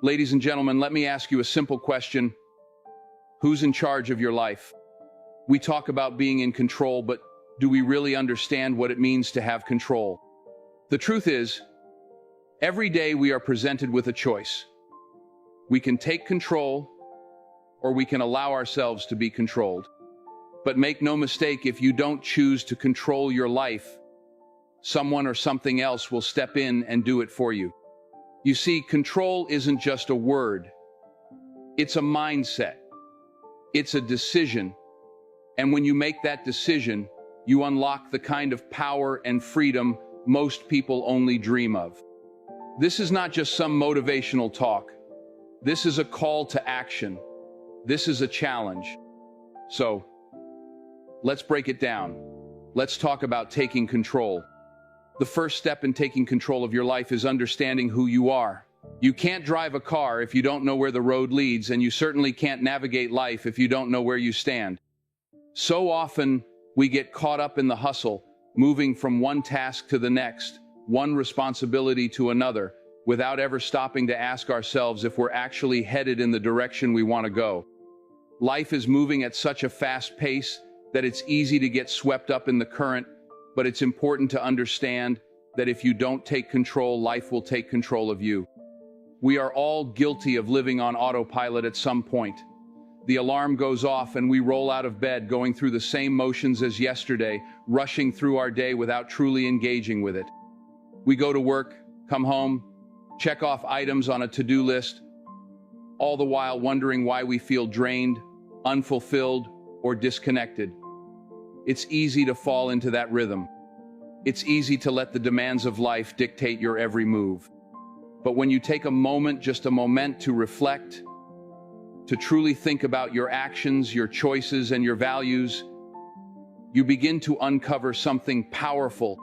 Ladies and gentlemen, let me ask you a simple question. Who's in charge of your life? We talk about being in control, but do we really understand what it means to have control? The truth is, every day we are presented with a choice. We can take control, or we can allow ourselves to be controlled. But make no mistake, if you don't choose to control your life, someone or something else will step in and do it for you. You see, control isn't just a word. It's a mindset. It's a decision. And when you make that decision, you unlock the kind of power and freedom most people only dream of. This is not just some motivational talk. This is a call to action. This is a challenge. So, let's break it down. Let's talk about taking control. The first step in taking control of your life is understanding who you are. You can't drive a car if you don't know where the road leads, and you certainly can't navigate life if you don't know where you stand. So often, we get caught up in the hustle, moving from one task to the next, one responsibility to another, without ever stopping to ask ourselves if we're actually headed in the direction we want to go. Life is moving at such a fast pace that it's easy to get swept up in the current, but it's important to understand that if you don't take control, life will take control of you. We are all guilty of living on autopilot at some point. The alarm goes off and we roll out of bed, going through the same motions as yesterday, rushing through our day without truly engaging with it. We go to work, come home, check off items on a to-do list, all the while wondering why we feel drained, unfulfilled, or disconnected. It's easy to fall into that rhythm. It's easy to let the demands of life dictate your every move. But when you take a moment, just a moment, to reflect, to truly think about your actions, your choices, and your values, you begin to uncover something powerful.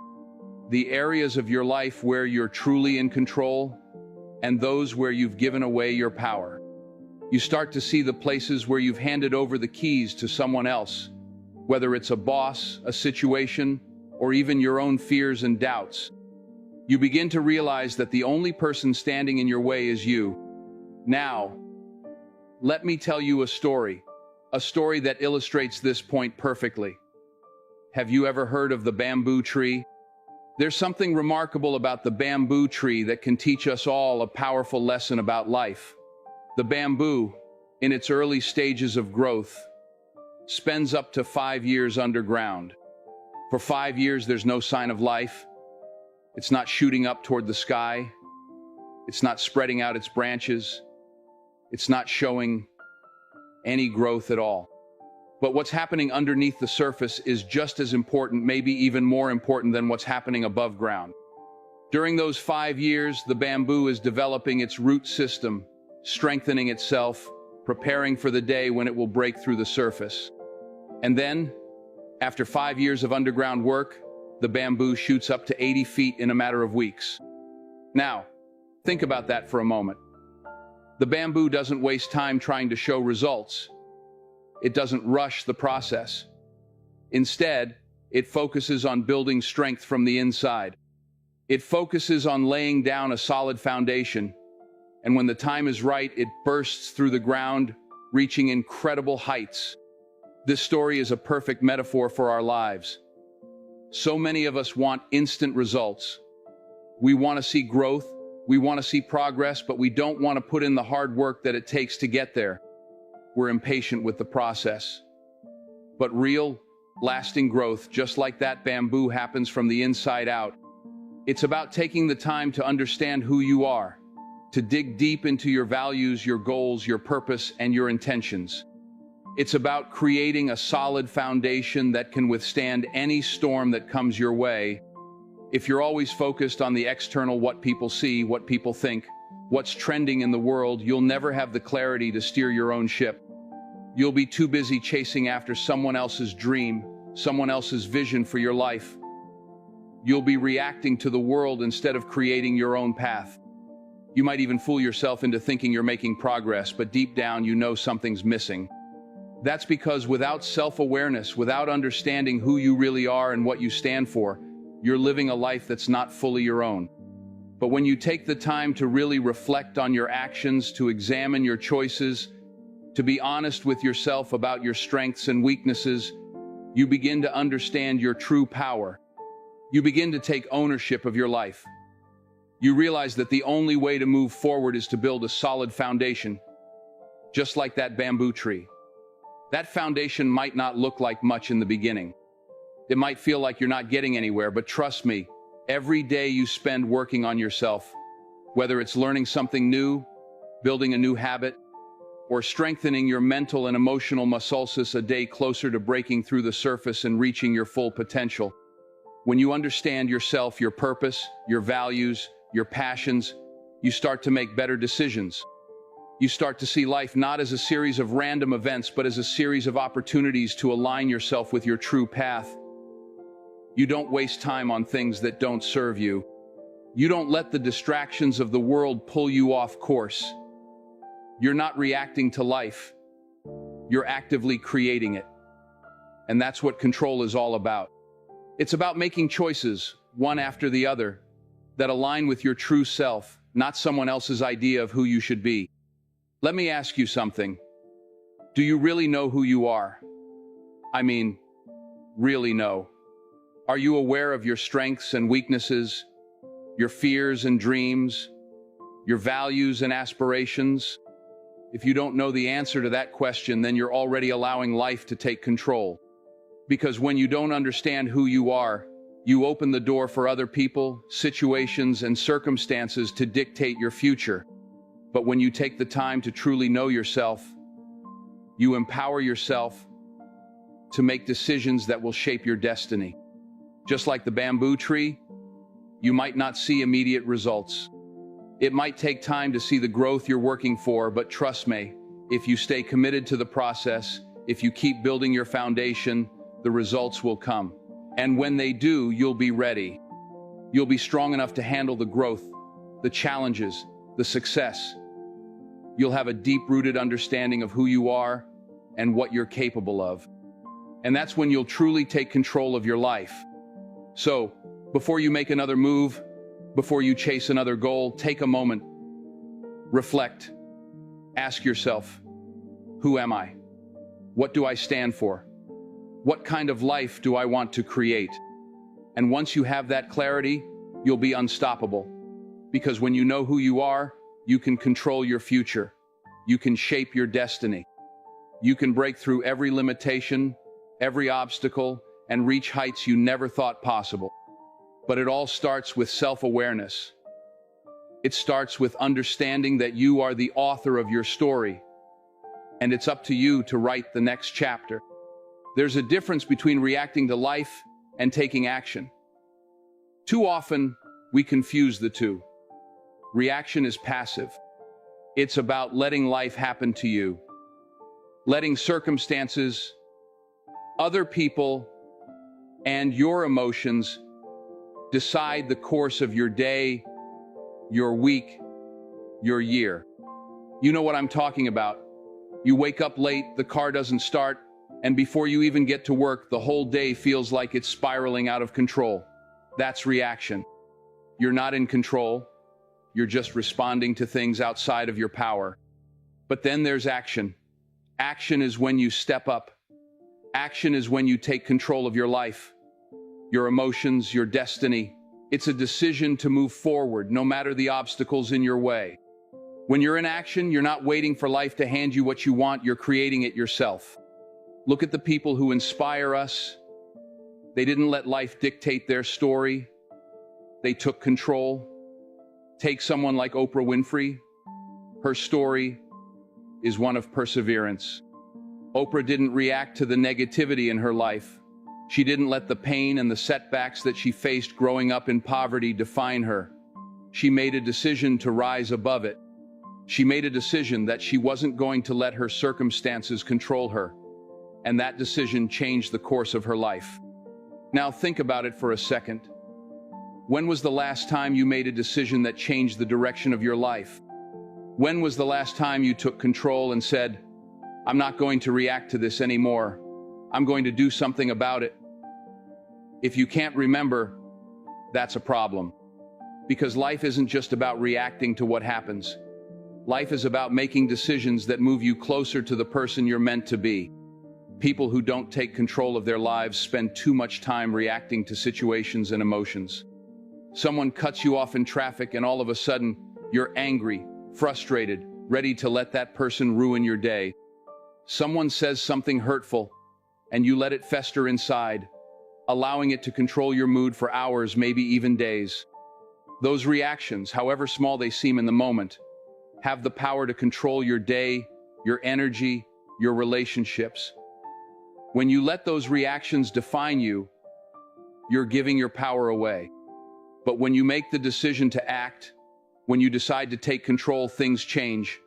The areas of your life where you're truly in control, and those where you've given away your power. You start to see the places where you've handed over the keys to someone else, whether it's a boss, a situation, or even your own fears and doubts. You begin to realize that the only person standing in your way is you. Now, let me tell you a story that illustrates this point perfectly. Have you ever heard of the bamboo tree? There's something remarkable about the bamboo tree that can teach us all a powerful lesson about life. The bamboo, in its early stages of growth, spends up to 5 years underground. For 5 years, there's no sign of life. It's not shooting up toward the sky. It's not spreading out its branches. It's not showing any growth at all. But what's happening underneath the surface is just as important, maybe even more important than what's happening above ground. During those 5 years, the bamboo is developing its root system, strengthening itself, preparing for the day when it will break through the surface. And then, after 5 years of underground work, the bamboo shoots up to 80 feet in a matter of weeks. Now, think about that for a moment. The bamboo doesn't waste time trying to show results. It doesn't rush the process. Instead, it focuses on building strength from the inside. It focuses on laying down a solid foundation, and when the time is right, it bursts through the ground, reaching incredible heights. This story is a perfect metaphor for our lives. So many of us want instant results. We want to see growth, we want to see progress, but we don't want to put in the hard work that it takes to get there. We're impatient with the process. But real, lasting growth, just like that bamboo, happens from the inside out. It's about taking the time to understand who you are, to dig deep into your values, your goals, your purpose, and your intentions. It's about creating a solid foundation that can withstand any storm that comes your way. If you're always focused on the external, what people see, what people think, what's trending in the world, you'll never have the clarity to steer your own ship. You'll be too busy chasing after someone else's dream, someone else's vision for your life. You'll be reacting to the world instead of creating your own path. You might even fool yourself into thinking you're making progress, but deep down you know something's missing. That's because without self-awareness, without understanding who you really are and what you stand for, you're living a life that's not fully your own. But when you take the time to really reflect on your actions, to examine your choices, to be honest with yourself about your strengths and weaknesses, you begin to understand your true power. You begin to take ownership of your life. You realize that the only way to move forward is to build a solid foundation, just like that bamboo tree. That foundation might not look like much in the beginning. It might feel like you're not getting anywhere, but trust me, every day you spend working on yourself, whether it's learning something new, building a new habit, or strengthening your mental and emotional muscles a day closer to breaking through the surface and reaching your full potential. When you understand yourself, your purpose, your values, your passions, you start to make better decisions. You start to see life not as a series of random events, but as a series of opportunities to align yourself with your true path. You don't waste time on things that don't serve you. You don't let the distractions of the world pull you off course. You're not reacting to life. You're actively creating it. And that's what control is all about. It's about making choices, one after the other, that align with your true self, not someone else's idea of who you should be. Let me ask you something. Do you really know who you are? I mean, really know. Are you aware of your strengths and weaknesses, your fears and dreams, your values and aspirations? If you don't know the answer to that question, then you're already allowing life to take control. Because when you don't understand who you are, you open the door for other people, situations, and circumstances to dictate your future. But when you take the time to truly know yourself, you empower yourself to make decisions that will shape your destiny. Just like the bamboo tree, you might not see immediate results. It might take time to see the growth you're working for, but trust me, if you stay committed to the process, if you keep building your foundation, the results will come. And when they do, you'll be ready. You'll be strong enough to handle the growth, the challenges, the success. You'll have a deep-rooted understanding of who you are and what you're capable of. And that's when you'll truly take control of your life. So, before you make another move, before you chase another goal, take a moment, reflect, ask yourself, who am I? What do I stand for? What kind of life do I want to create? And once you have that clarity, you'll be unstoppable. Because when you know who you are, you can control your future. You can shape your destiny. You can break through every limitation, every obstacle, and reach heights you never thought possible. But it all starts with self-awareness. It starts with understanding that you are the author of your story, and it's up to you to write the next chapter. There's a difference between reacting to life and taking action. Too often, we confuse the two. Reaction is passive. It's about letting life happen to you, letting circumstances, other people, and your emotions decide the course of your day, your week, your year. You know what I'm talking about. You wake up late, the car doesn't start, and before you even get to work, the whole day feels like it's spiraling out of control. That's reaction. You're not in control. You're just responding to things outside of your power. But then there's action. Action is when you step up. Action is when you take control of your life, your emotions, your destiny. It's a decision to move forward, no matter the obstacles in your way. When you're in action, you're not waiting for life to hand you what you want, you're creating it yourself. Look at the people who inspire us. They didn't let life dictate their story. They took control. Take someone like Oprah Winfrey. Her story is one of perseverance. Oprah didn't react to the negativity in her life. She didn't let the pain and the setbacks that she faced growing up in poverty define her. She made a decision to rise above it. She made a decision that she wasn't going to let her circumstances control her. And that decision changed the course of her life. Now think about it for a second. When was the last time you made a decision that changed the direction of your life? When was the last time you took control and said, I'm not going to react to this anymore. I'm going to do something about it? If you can't remember, that's a problem. Because life isn't just about reacting to what happens. Life is about making decisions that move you closer to the person you're meant to be. People who don't take control of their lives spend too much time reacting to situations and emotions. Someone cuts you off in traffic and all of a sudden, you're angry, frustrated, ready to let that person ruin your day. Someone says something hurtful, and you let it fester inside, allowing it to control your mood for hours, maybe even days. Those reactions, however small they seem in the moment, have the power to control your day, your energy, your relationships. When you let those reactions define you, you're giving your power away. But when you make the decision to act, when you decide to take control, things change.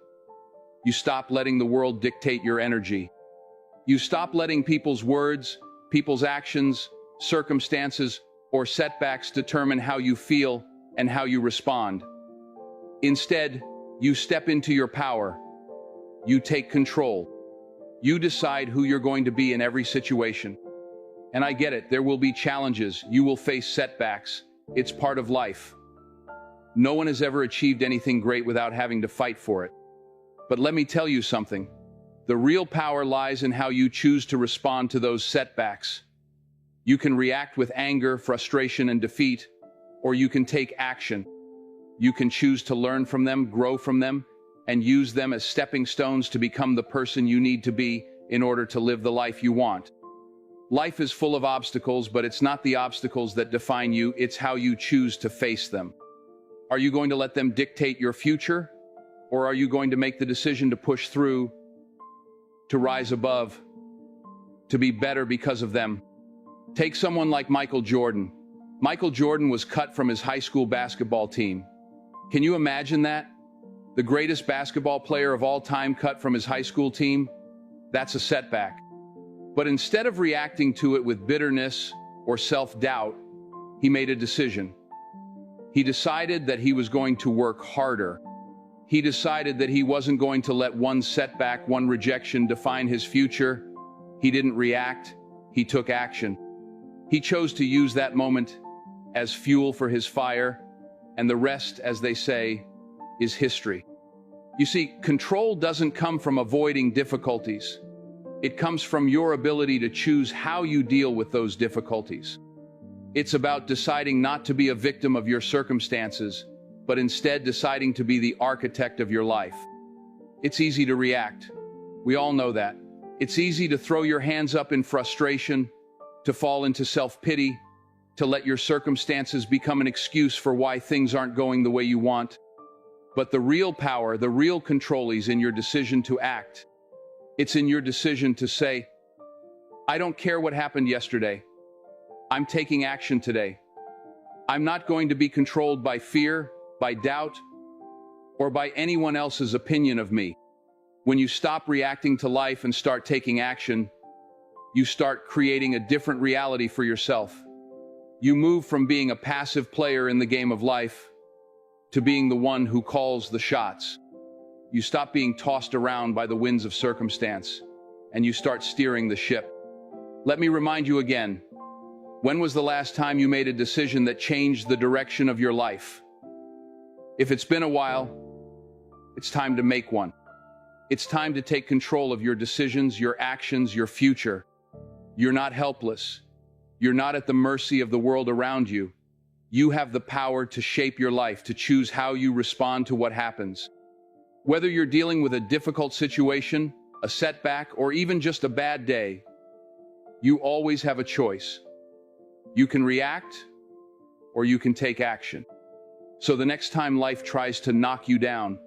You stop letting the world dictate your energy. You stop letting people's words, people's actions, circumstances, or setbacks determine how you feel and how you respond. Instead, you step into your power. You take control. You decide who you're going to be in every situation. And I get it, there will be challenges. You will face setbacks. It's part of life. No one has ever achieved anything great without having to fight for it. But let me tell you something. The real power lies in how you choose to respond to those setbacks. You can react with anger, frustration, and defeat, or you can take action. You can choose to learn from them, grow from them, and use them as stepping stones to become the person you need to be in order to live the life you want. Life is full of obstacles, but it's not the obstacles that define you, it's how you choose to face them. Are you going to let them dictate your future? Or are you going to make the decision to push through, to rise above, to be better because of them? Take someone like Michael Jordan. Michael Jordan was cut from his high school basketball team. Can you imagine that? The greatest basketball player of all time cut from his high school team? That's a setback. But instead of reacting to it with bitterness or self-doubt, he made a decision. He decided that he was going to work harder. He decided that he wasn't going to let one setback, one rejection define his future. He didn't react. He took action. He chose to use that moment as fuel for his fire, and the rest, as they say, is history. You see, control doesn't come from avoiding difficulties. It comes from your ability to choose how you deal with those difficulties. It's about deciding not to be a victim of your circumstances, but instead deciding to be the architect of your life. It's easy to react. We all know that. It's easy to throw your hands up in frustration, to fall into self-pity, to let your circumstances become an excuse for why things aren't going the way you want. But the real power, the real control is in your decision to act. It's in your decision to say, I don't care what happened yesterday. I'm taking action today. I'm not going to be controlled by fear, by doubt, or by anyone else's opinion of me. When you stop reacting to life and start taking action, you start creating a different reality for yourself. You move from being a passive player in the game of life to being the one who calls the shots. You stop being tossed around by the winds of circumstance, and you start steering the ship. Let me remind you again, when was the last time you made a decision that changed the direction of your life? If it's been a while, it's time to make one. It's time to take control of your decisions, your actions, your future. You're not helpless. You're not at the mercy of the world around you. You have the power to shape your life, to choose how you respond to what happens. Whether you're dealing with a difficult situation, a setback, or even just a bad day, you always have a choice. You can react, or you can take action. So the next time life tries to knock you down,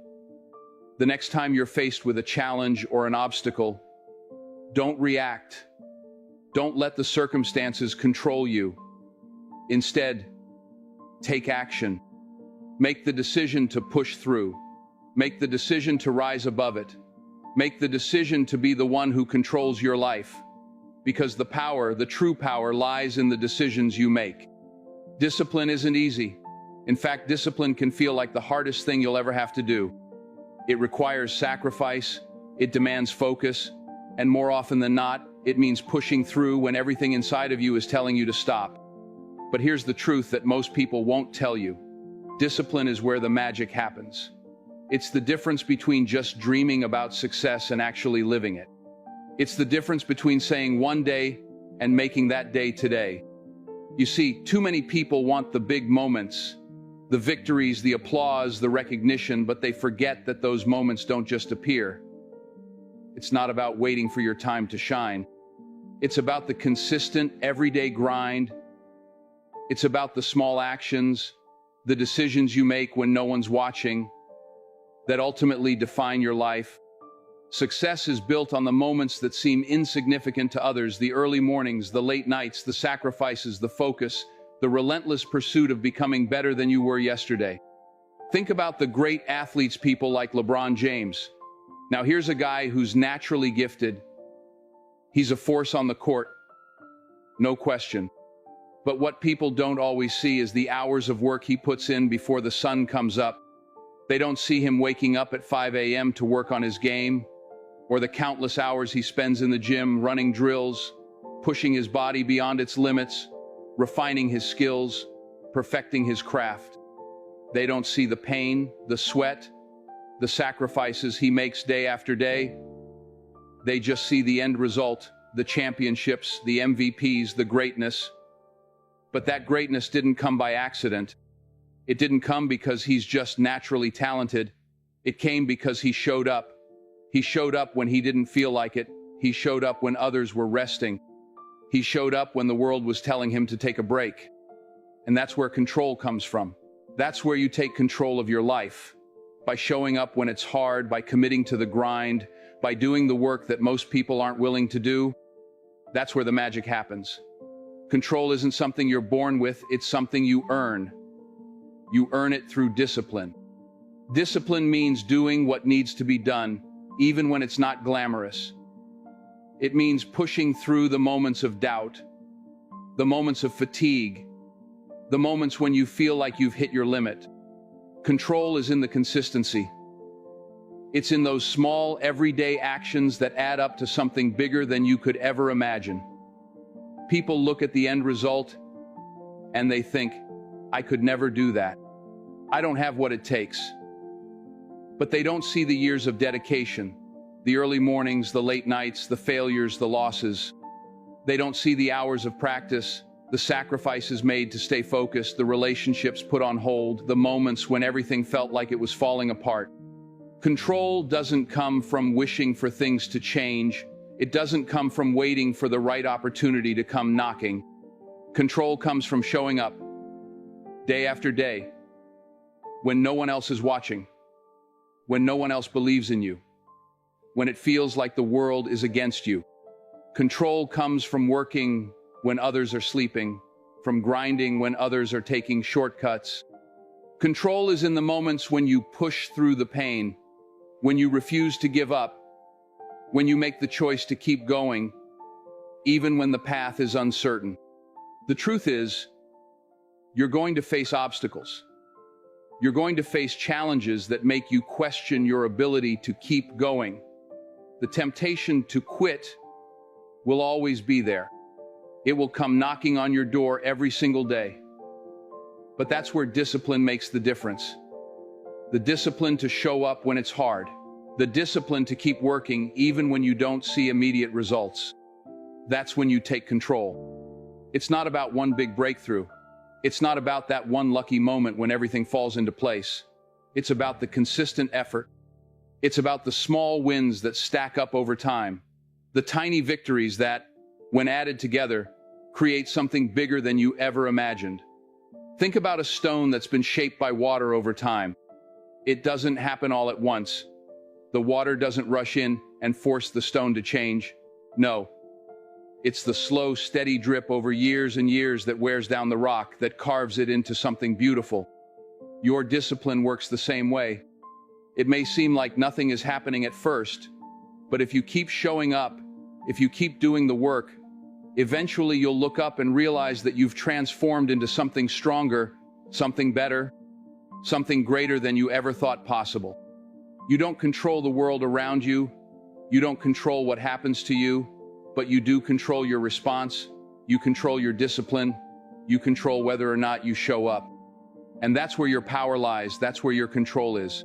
the next time you're faced with a challenge or an obstacle, don't react. Don't let the circumstances control you. Instead, take action. Make the decision to push through. Make the decision to rise above it. Make the decision to be the one who controls your life. Because the power, the true power, lies in the decisions you make. Discipline isn't easy. In fact, discipline can feel like the hardest thing you'll ever have to do. It requires sacrifice, it demands focus, and more often than not, it means pushing through when everything inside of you is telling you to stop. But here's the truth that most people won't tell you. Discipline is where the magic happens. It's the difference between just dreaming about success and actually living it. It's the difference between saying one day and making that day today. You see, too many people want the big moments, the victories, the applause, the recognition, but they forget that those moments don't just appear. It's not about waiting for your time to shine. It's about the consistent, everyday grind. It's about the small actions, the decisions you make when no one's watching, that ultimately define your life. Success is built on the moments that seem insignificant to others, the early mornings, the late nights, the sacrifices, the focus, the relentless pursuit of becoming better than you were yesterday. Think about the great athletes, people like LeBron James. Now here's a guy who's naturally gifted. He's a force on the court, no question. But what people don't always see is the hours of work he puts in before the sun comes up. They don't see him waking up at 5 a.m. to work on his game, or the countless hours he spends in the gym running drills, pushing his body beyond its limits, refining his skills, perfecting his craft. They don't see the pain, the sweat, the sacrifices he makes day after day. They just see the end result, the championships, the MVPs, the greatness. But that greatness didn't come by accident. It didn't come because he's just naturally talented. It came because he showed up. He showed up when he didn't feel like it. He showed up when others were resting. He showed up when the world was telling him to take a break. And that's where control comes from. That's where you take control of your life. By showing up when it's hard, by committing to the grind, by doing the work that most people aren't willing to do. That's where the magic happens. Control isn't something you're born with, it's something you earn. You earn it through discipline. Discipline means doing what needs to be done, even when it's not glamorous. It means pushing through the moments of doubt, the moments of fatigue, the moments when you feel like you've hit your limit. Control is in the consistency. It's in those small, everyday actions that add up to something bigger than you could ever imagine. People look at the end result and they think, I could never do that. I don't have what it takes. But they don't see the years of dedication, the early mornings, the late nights, the failures, the losses. They don't see the hours of practice, the sacrifices made to stay focused, the relationships put on hold, the moments when everything felt like it was falling apart. Control doesn't come from wishing for things to change. It doesn't come from waiting for the right opportunity to come knocking. Control comes from showing up, day after day, when no one else is watching, when no one else believes in you, when it feels like the world is against you. Control comes from working when others are sleeping, from grinding when others are taking shortcuts. Control is in the moments when you push through the pain, when you refuse to give up, when you make the choice to keep going, even when the path is uncertain. The truth is, you're going to face obstacles. You're going to face challenges that make you question your ability to keep going. The temptation to quit will always be there. It will come knocking on your door every single day. But that's where discipline makes the difference. The discipline to show up when it's hard. The discipline to keep working even when you don't see immediate results. That's when you take control. It's not about one big breakthrough. It's not about that one lucky moment when everything falls into place. It's about the consistent effort. It's about the small wins that stack up over time. The tiny victories that, when added together, create something bigger than you ever imagined. Think about a stone that's been shaped by water over time. It doesn't happen all at once. The water doesn't rush in and force the stone to change. No. It's the slow, steady drip over years and years that wears down the rock, that carves it into something beautiful. Your discipline works the same way. It may seem like nothing is happening at first, but if you keep showing up, if you keep doing the work, eventually you'll look up and realize that you've transformed into something stronger, something better, something greater than you ever thought possible. You don't control the world around you. You don't control what happens to you, but you do control your response. You control your discipline. You control whether or not you show up. And that's where your power lies. That's where your control is.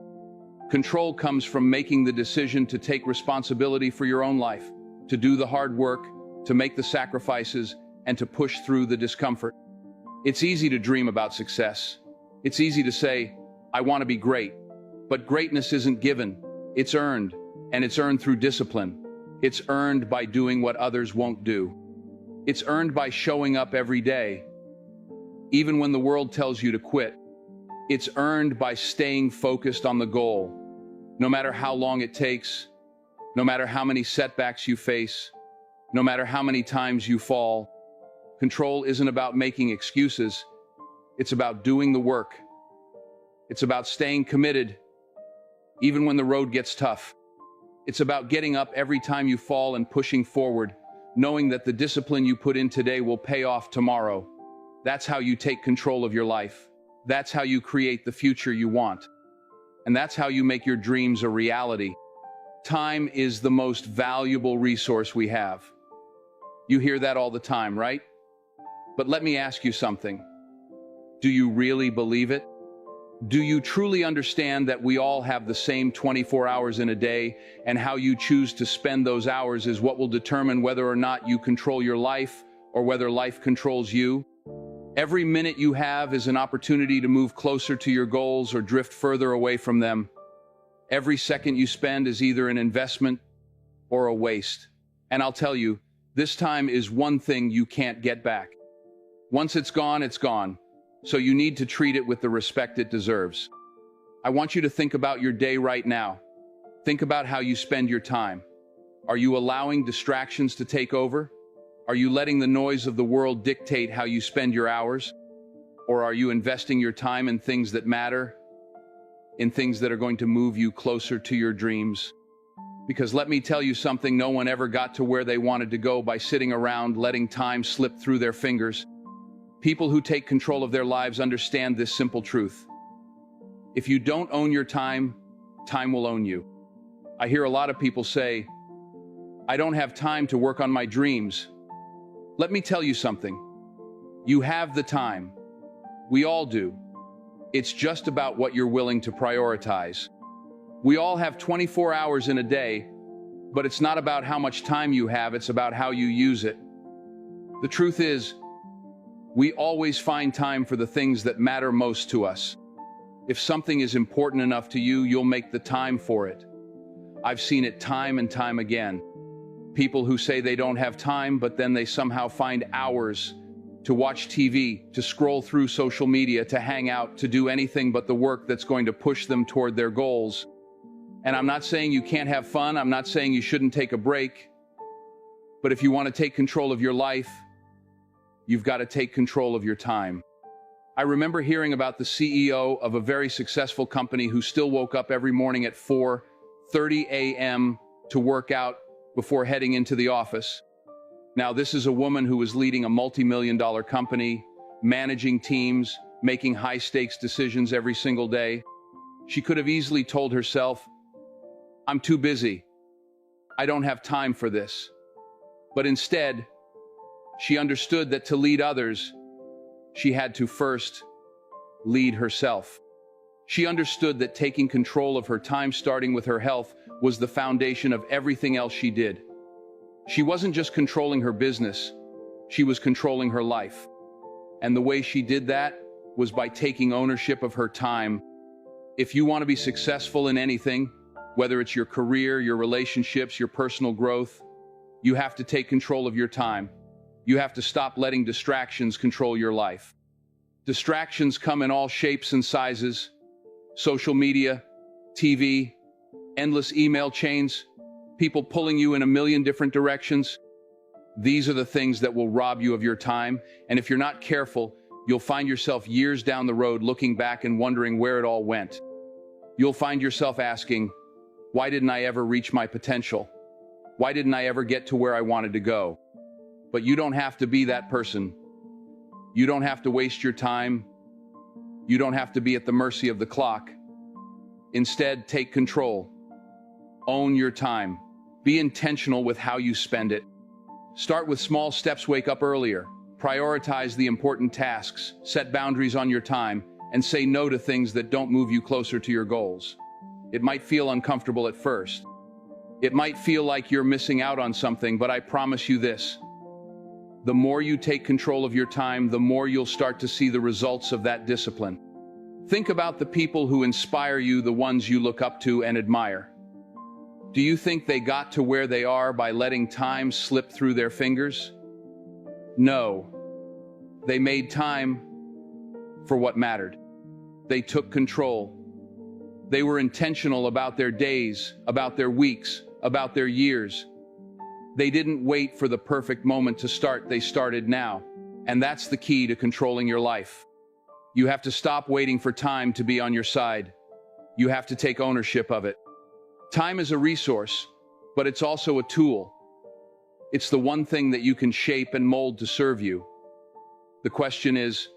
Control comes from making the decision to take responsibility for your own life, to do the hard work, to make the sacrifices, and to push through the discomfort. It's easy to dream about success. It's easy to say, I want to be great. But greatness isn't given. It's earned, and it's earned through discipline. It's earned by doing what others won't do. It's earned by showing up every day, even when the world tells you to quit. It's earned by staying focused on the goal, no matter how long it takes, no matter how many setbacks you face, no matter how many times you fall. Control isn't about making excuses. It's about doing the work. It's about staying committed, even when the road gets tough. It's about getting up every time you fall and pushing forward, knowing that the discipline you put in today will pay off tomorrow. That's how you take control of your life. That's how you create the future you want. And that's how you make your dreams a reality. Time is the most valuable resource we have. You hear that all the time, right? But let me ask you something. Do you really believe it? Do you truly understand that we all have the same 24 hours in a day, and how you choose to spend those hours is what will determine whether or not you control your life or whether life controls you? Every minute you have is an opportunity to move closer to your goals or drift further away from them. Every second you spend is either an investment or a waste. And I'll tell you, this time is one thing you can't get back. Once it's gone, it's gone. So you need to treat it with the respect it deserves. I want you to think about your day right now. Think about how you spend your time. Are you allowing distractions to take over? Are you letting the noise of the world dictate how you spend your hours? Or are you investing your time in things that matter, in things that are going to move you closer to your dreams? Because let me tell you something, no one ever got to where they wanted to go by sitting around letting time slip through their fingers. People who take control of their lives understand this simple truth. If you don't own your time, time will own you. I hear a lot of people say, I don't have time to work on my dreams. Let me tell you something. You have the time. We all do. It's just about what you're willing to prioritize. We all have 24 hours in a day, but it's not about how much time you have, it's about how you use it. The truth is, we always find time for the things that matter most to us. If something is important enough to you, you'll make the time for it. I've seen it time and time again. People who say they don't have time, but then they somehow find hours to watch TV, to scroll through social media, to hang out, to do anything but the work that's going to push them toward their goals. And I'm not saying you can't have fun. I'm not saying you shouldn't take a break. But if you want to take control of your life, you've got to take control of your time. I remember hearing about the CEO of a very successful company who still woke up every morning at 4:30 a.m. to work out before heading into the office. Now, this is a woman who was leading a multi-million-dollar company, managing teams, making high-stakes decisions every single day. She could have easily told herself, I'm too busy. I don't have time for this. But instead, she understood that to lead others, she had to first lead herself. She understood that taking control of her time, starting with her health, was the foundation of everything else she did. She wasn't just controlling her business, she was controlling her life. And the way she did that was by taking ownership of her time. If you want to be successful in anything, whether it's your career, your relationships, your personal growth, you have to take control of your time. You have to stop letting distractions control your life. Distractions come in all shapes and sizes. Social media, TV, endless email chains, people pulling you in a million different directions. These are the things that will rob you of your time, and if you're not careful, you'll find yourself years down the road looking back and wondering where it all went. You'll find yourself asking, why didn't I ever reach my potential? Why didn't I ever get to where I wanted to go? But you don't have to be that person. You don't have to waste your time. You don't have to be at the mercy of the clock. Instead, take control. Own your time. Be intentional with how you spend it. Start with small steps. Wake up earlier. Prioritize the important tasks. Set boundaries on your time. and say no to things that don't move you closer to your goals. It might feel uncomfortable at first. It might feel like you're missing out on something, but I promise you this. The more you take control of your time, the more you'll start to see the results of that discipline. Think about the people who inspire you, the ones you look up to and admire. Do you think they got to where they are by letting time slip through their fingers? No. They made time for what mattered. They took control. They were intentional about their days, about their weeks, about their years. They didn't wait for the perfect moment to start, they started now. And that's the key to controlling your life. You have to stop waiting for time to be on your side. You have to take ownership of it. Time is a resource, but it's also a tool. It's the one thing that you can shape and mold to serve you. The question is,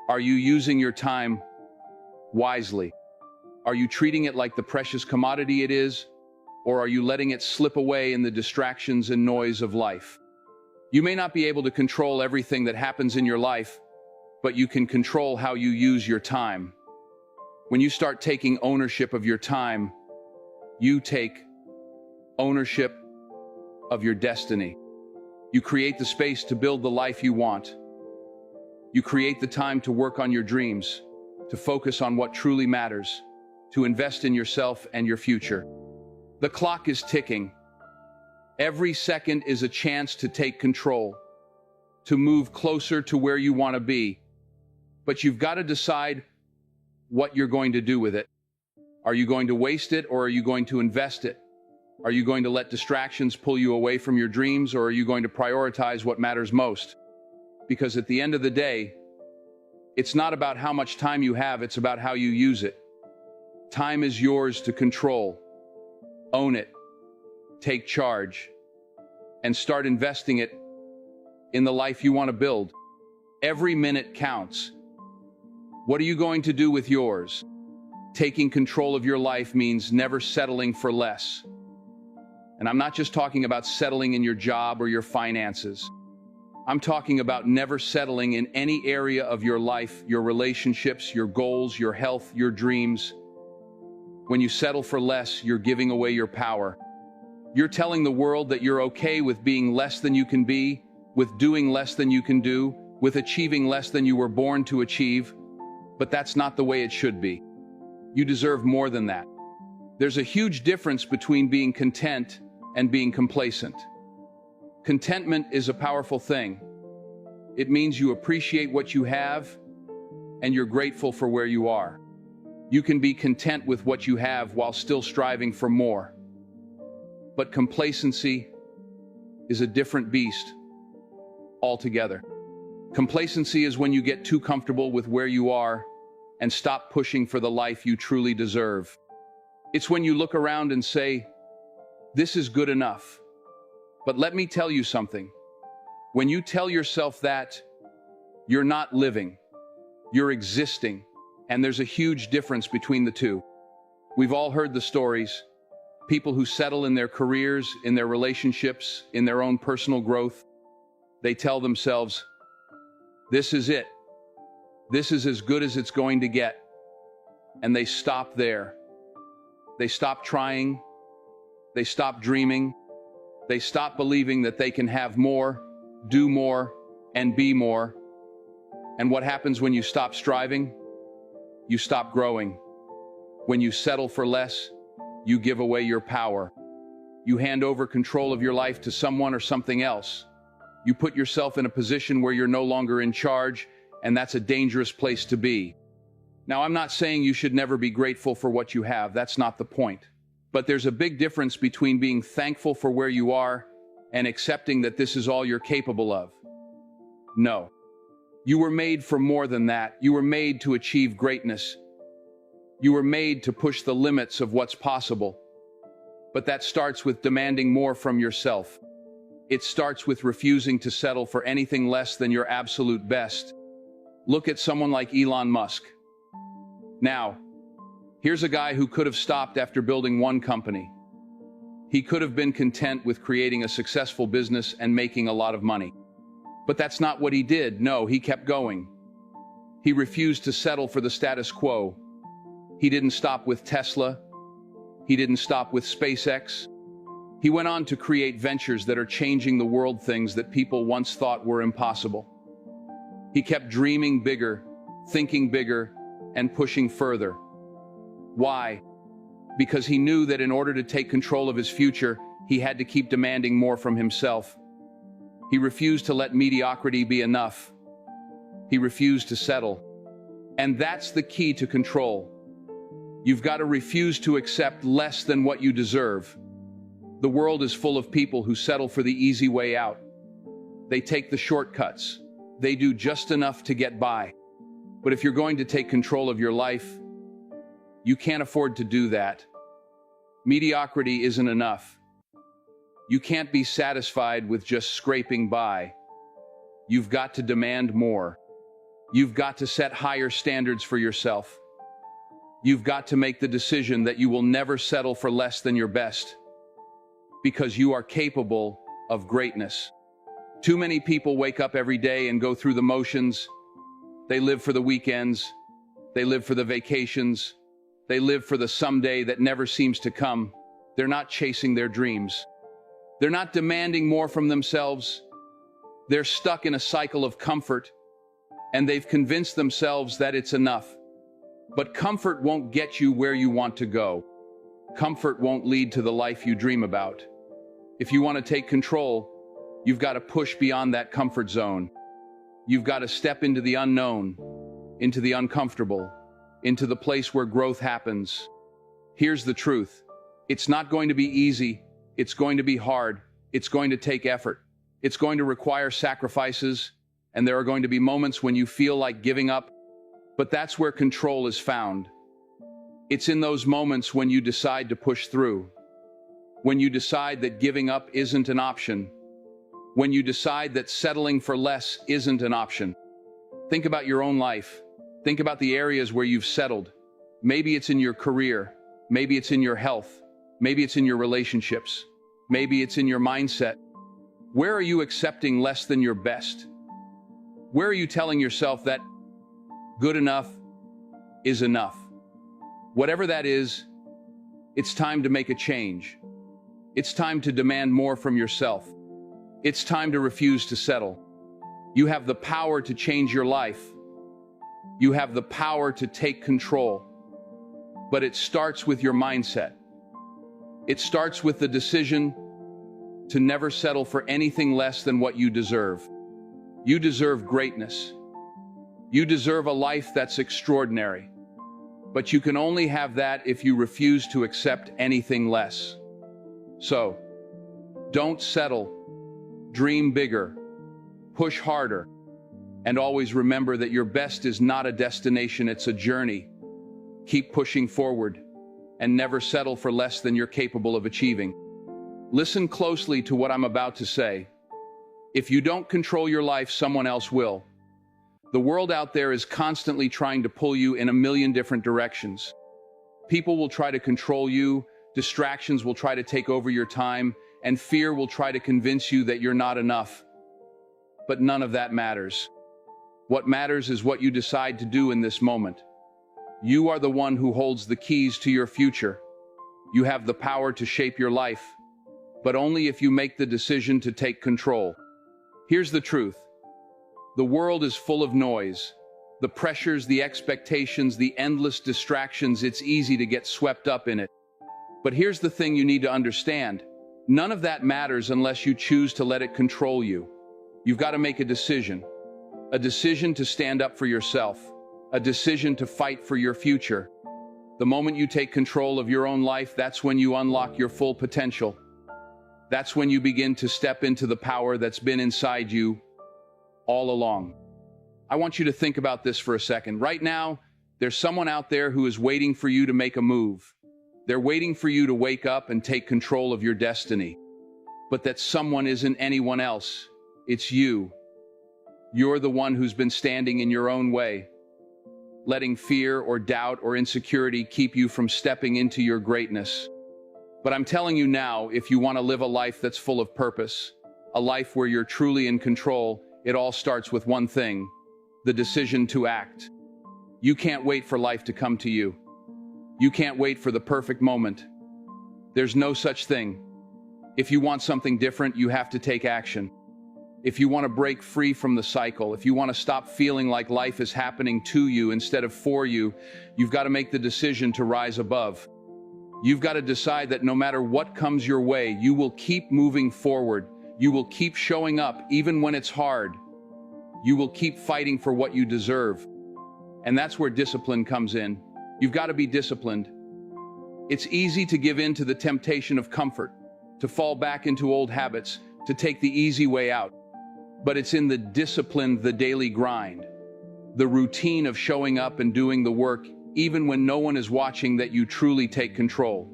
are you using your time wisely? Are you treating it like the precious commodity it is, or are you letting it slip away in the distractions and noise of life? You may not be able to control everything that happens in your life, but you can control how you use your time. When you start taking ownership of your time, you take ownership of your destiny. You create the space to build the life you want. You create the time to work on your dreams, to focus on what truly matters, to invest in yourself and your future. The clock is ticking. Every second is a chance to take control, to move closer to where you want to be. But you've got to decide what you're going to do with it. Are you going to waste it, or are you going to invest it? Are you going to let distractions pull you away from your dreams, or are you going to prioritize what matters most? Because at the end of the day, it's not about how much time you have, it's about how you use it. Time is yours to control. Own it. Take charge. And start investing it in the life you want to build. Every minute counts. What are you going to do with yours? Taking control of your life means never settling for less. And I'm not just talking about settling in your job or your finances. I'm talking about never settling in any area of your life, your relationships, your goals, your health, your dreams. When you settle for less, you're giving away your power. You're telling the world that you're okay with being less than you can be, with doing less than you can do, with achieving less than you were born to achieve. But that's not the way it should be. You deserve more than that. There's a huge difference between being content and being complacent. Contentment is a powerful thing. It means you appreciate what you have and you're grateful for where you are. You can be content with what you have while still striving for more. But complacency is a different beast altogether. Complacency is when you get too comfortable with where you are and stop pushing for the life you truly deserve. It's when you look around and say, "This is good enough." But let me tell you something. When you tell yourself that, you're not living, you're existing, and there's a huge difference between the two. We've all heard the stories. People who settle in their careers, in their relationships, in their own personal growth, they tell themselves, "This is it. This is as good as it's going to get." And they stop there. They stop trying. They stop dreaming. They stop believing that they can have more, do more, and be more. And what happens when you stop striving? You stop growing. When you settle for less, you give away your power. You hand over control of your life to someone or something else. You put yourself in a position where you're no longer in charge, and that's a dangerous place to be. Now, I'm not saying you should never be grateful for what you have. That's not the point. But there's a big difference between being thankful for where you are and accepting that this is all you're capable of. No. You were made for more than that. You were made to achieve greatness. You were made to push the limits of what's possible. But that starts with demanding more from yourself. It starts with refusing to settle for anything less than your absolute best. Look at someone like Elon Musk. Now, here's a guy who could have stopped after building one company. He could have been content with creating a successful business and making a lot of money. But that's not what he did. No, he kept going. He refused to settle for the status quo. He didn't stop with Tesla. He didn't stop with SpaceX. He went on to create ventures that are changing the world, things that people once thought were impossible. He kept dreaming bigger, thinking bigger, and pushing further. Why? Because he knew that in order to take control of his future, he had to keep demanding more from himself. He refused to let mediocrity be enough. He refused to settle. And that's the key to control. You've got to refuse to accept less than what you deserve. The world is full of people who settle for the easy way out. They take the shortcuts. They do just enough to get by. But if you're going to take control of your life, you can't afford to do that. Mediocrity isn't enough. You can't be satisfied with just scraping by. You've got to demand more. You've got to set higher standards for yourself. You've got to make the decision that you will never settle for less than your best, because you are capable of greatness. Too many people wake up every day and go through the motions. They live for the weekends. They live for the vacations. They live for the someday that never seems to come. They're not chasing their dreams. They're not demanding more from themselves. They're stuck in a cycle of comfort, and they've convinced themselves that it's enough. But comfort won't get you where you want to go. Comfort won't lead to the life you dream about. If you want to take control, you've got to push beyond that comfort zone. You've got to step into the unknown, into the uncomfortable, into the place where growth happens. Here's the truth. It's not going to be easy. It's going to be hard. It's going to take effort. It's going to require sacrifices, and there are going to be moments when you feel like giving up. But that's where control is found. It's in those moments when you decide to push through, when you decide that giving up isn't an option, when you decide that settling for less isn't an option. Think about your own life. Think about the areas where you've settled. Maybe it's in your career. Maybe it's in your health. Maybe it's in your relationships. Maybe it's in your mindset. Where are you accepting less than your best? Where are you telling yourself that good enough is enough? Whatever that is, it's time to make a change. It's time to demand more from yourself. It's time to refuse to settle. You have the power to change your life. You have the power to take control. But it starts with your mindset. It starts with the decision to never settle for anything less than what you deserve. You deserve greatness. You deserve a life that's extraordinary. But you can only have that if you refuse to accept anything less. So, don't settle. Dream bigger. Push harder. And always remember that your best is not a destination, it's a journey. Keep pushing forward and never settle for less than you're capable of achieving. Listen closely to what I'm about to say. If you don't control your life, someone else will. The world out there is constantly trying to pull you in a million different directions. People will try to control you, distractions will try to take over your time, and fear will try to convince you that you're not enough. But none of that matters. What matters is what you decide to do in this moment. You are the one who holds the keys to your future. You have the power to shape your life, but only if you make the decision to take control. Here's the truth. The world is full of noise. The pressures, the expectations, the endless distractions, it's easy to get swept up in it. But here's the thing you need to understand. None of that matters unless you choose to let it control you. You've got to make a decision to stand up for yourself, a decision to fight for your future. The moment you take control of your own life, that's when you unlock your full potential. That's when you begin to step into the power that's been inside you all along. I want you to think about this for a second. Right now, there's someone out there who is waiting for you to make a move. They're waiting for you to wake up and take control of your destiny. But that someone isn't anyone else. It's you. You're the one who's been standing in your own way, letting fear or doubt or insecurity keep you from stepping into your greatness. But I'm telling you now, if you want to live a life that's full of purpose, a life where you're truly in control, it all starts with one thing: the decision to act. You can't wait for life to come to you. You can't wait for the perfect moment. There's no such thing. If you want something different, you have to take action. If you want to break free from the cycle, if you want to stop feeling like life is happening to you instead of for you, you've got to make the decision to rise above. You've got to decide that no matter what comes your way, you will keep moving forward. You will keep showing up even when it's hard. You will keep fighting for what you deserve. And that's where discipline comes in. You've got to be disciplined. It's easy to give in to the temptation of comfort, to fall back into old habits, to take the easy way out. But it's in the discipline, the daily grind, the routine of showing up and doing the work, even when no one is watching, that you truly take control.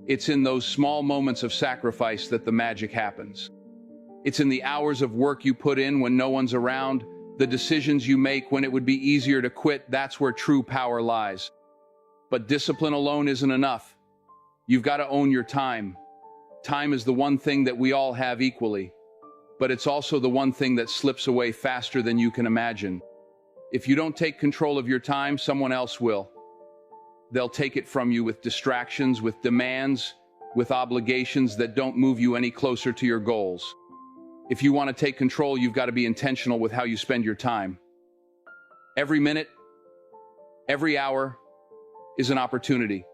It's in those small moments of sacrifice that the magic happens. It's in the hours of work you put in when no one's around, the decisions you make when it would be easier to quit. That's where true power lies. But discipline alone isn't enough. You've got to own your time. Time is the one thing that we all have equally, but it's also the one thing that slips away faster than you can imagine. If you don't take control of your time, someone else will. They'll take it from you with distractions, with demands, with obligations that don't move you any closer to your goals. If you want to take control, you've got to be intentional with how you spend your time. Every minute, every hour is an opportunity.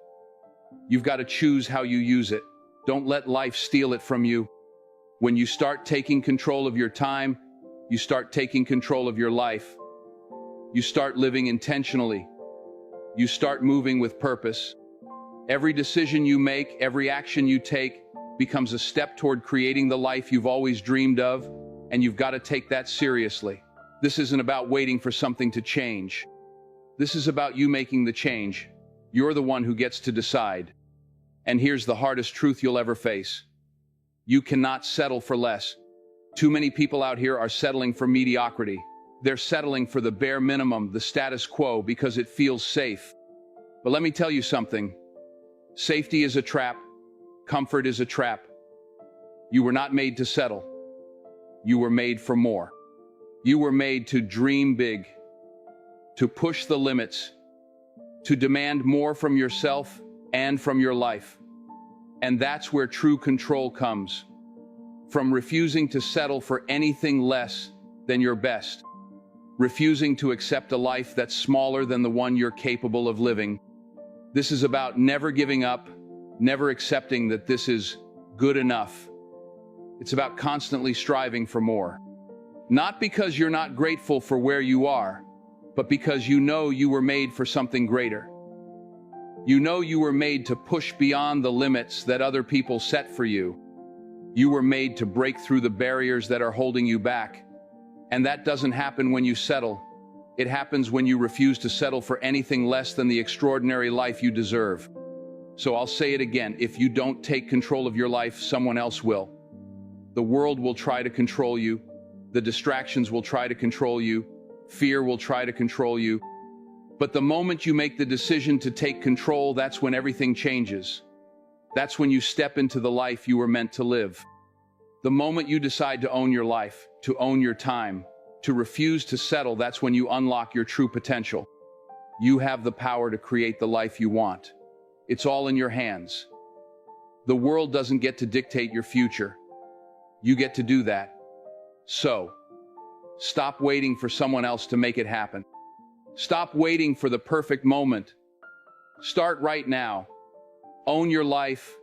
You've got to choose how you use it. Don't let life steal it from you. When you start taking control of your time, you start taking control of your life. You start living intentionally. You start moving with purpose. Every decision you make, every action you take becomes a step toward creating the life you've always dreamed of, and you've got to take that seriously. This isn't about waiting for something to change. This is about you making the change. You're the one who gets to decide. And here's the hardest truth you'll ever face. You cannot settle for less. Too many people out here are settling for mediocrity. They're settling for the bare minimum, the status quo, because it feels safe. But let me tell you something. Safety is a trap. Comfort is a trap. You were not made to settle. You were made for more. You were made to dream big, to push the limits, to demand more from yourself and from your life. And that's where true control comes. From refusing to settle for anything less than your best. Refusing to accept a life that's smaller than the one you're capable of living. This is about never giving up, never accepting that this is good enough. It's about constantly striving for more. Not because you're not grateful for where you are, but because you know you were made for something greater. You know you were made to push beyond the limits that other people set for you. You were made to break through the barriers that are holding you back. And that doesn't happen when you settle. It happens when you refuse to settle for anything less than the extraordinary life you deserve. So I'll say it again, if you don't take control of your life, someone else will. The world will try to control you. The distractions will try to control you. Fear will try to control you. But the moment you make the decision to take control, that's when everything changes. That's when you step into the life you were meant to live. The moment you decide to own your life, to own your time, to refuse to settle, that's when you unlock your true potential. You have the power to create the life you want. It's all in your hands. The world doesn't get to dictate your future. You get to do that. So, stop waiting for someone else to make it happen. Stop waiting for the perfect moment. Start right now. Own your life.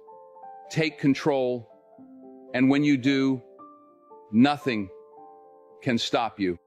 Take control. And when you do, nothing can stop you.